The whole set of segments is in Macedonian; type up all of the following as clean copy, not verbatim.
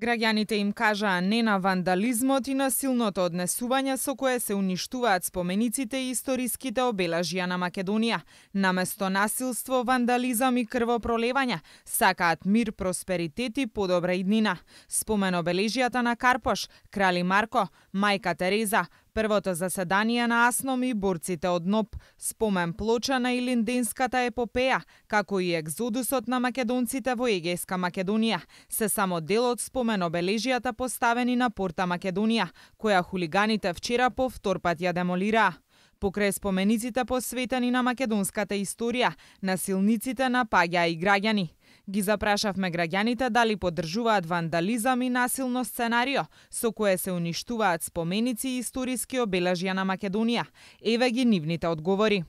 Граѓаните им кажаа не на вандализмот и на силното однесување со кое се уништуваат спомениците и историските обележја на Македонија. Наместо насилство, вандализам и крвопролевање, сакаат мир, просперитет и подобра иднина. Спомен обележјата на Карпош, Крали Марко, Мајка Тереза, првото заседание на АСНОМ и борците од НОП, спомен плоча на Илинденската епопеја, како и екзодусот на македонците во Егејска Македонија, се само дел од спомен обележјата поставени на Порта Македонија, која хулиганите вчера повтор пат ја демолираа. Покрај спомениците посветени на македонската историја, насилниците напаѓаа и граѓани. Ги запрашавме граѓаните дали поддржуваат вандализам и насилно сценарио со кое се уништуваат споменици и историски обележја на Македонија. Еве ги нивните одговори.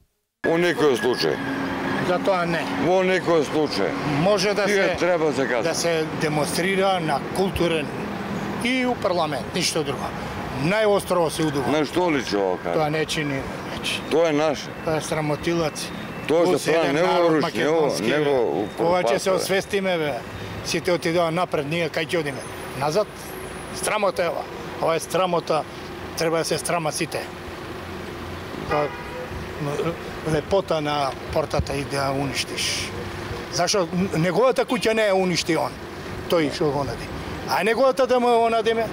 Во некој случај. Затоа не. Во некој случај. Може да се демонстрира на културен и у парламент, ништо друго. Најостро се удува. На што личи ова? Тоа не чини. Тоа е наше. Тоа е срамотилац. Тоа се прави не во Руш, не во Ова ќе се освестиме, бе. Сите отидоа напред, ние кај ќе одиме? Назад? Страмота е ова. Ова е страмота, треба да се страма сите. Лепота на портата и да уништиш. Зашо неговата куќа не е уништи он. Тој што го нади. А неговата да му е онадиме,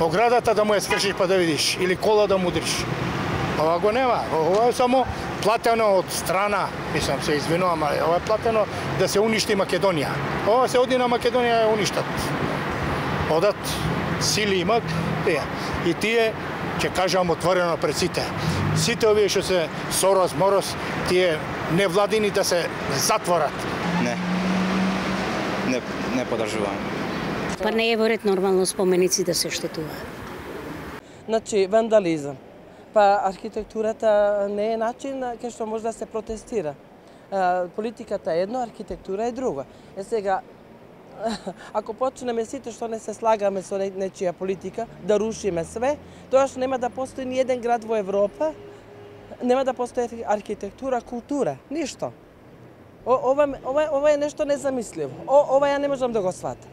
оградата да му е скршиш па да видиш, или кола да му држиш. Ова го нема. Ова е само платено од страна, мислам се извинувам, али ова е платено да се уништи Македонија. Ова се оди на Македонија ја уништат. Одат сили имат, и тие ќе кажам отворено пред сите. Сите овие што се Сорос, Морос, тие невладини да се затворат. Не поддржувам. Па не е во ред нормално споменици да се штетуваат. Значи, вандализам. Па архитектурата не е начин кај што може да се протестира. Политиката е едно, архитектура е друго. Сега, ако почнеме сите што не се слагаме со нечија политика, да рушиме све, тоа што нема да постои ни еден град во Европа, нема да постои архитектура, култура, ништо. Ова е нешто незамисливо. Ова ја не можам да го сватам.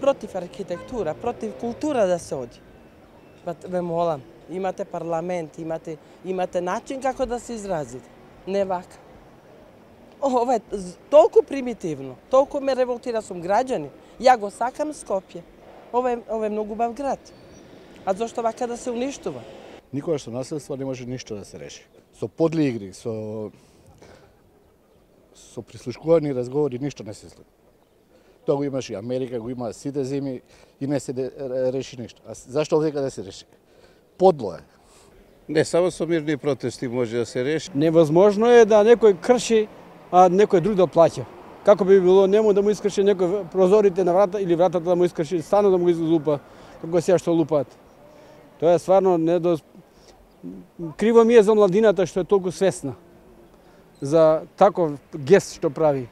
Против архитектура, против култура да се оди. Ве молам, имате парламент, имате начин како да се изразите. Не вака. Ова е толку примитивно, толку ме револтира, сум граѓани. Ја го сакам Скопје. Ова е многу бав град. А зошто вака да се уништува? Никогаш со насилство не може ништо да се реши. Со подли игри, со прислушкувани разговори ништо не се случи. Тоа го имаш и Америка, го има сите земји и не се реши ништо. А зашто овдека да се реши? Подло е. Не само со мирни протести може да се реши. Невозможно е да некој крши, а некој друг да плаќа. Како би било нему да му искрши некој прозорите на врата или вратата да му искрши, стано да му ги лупа, како сега што лупаат. Тоа е стварно криво ми е за младината што е толку свесна за таков гест што прави.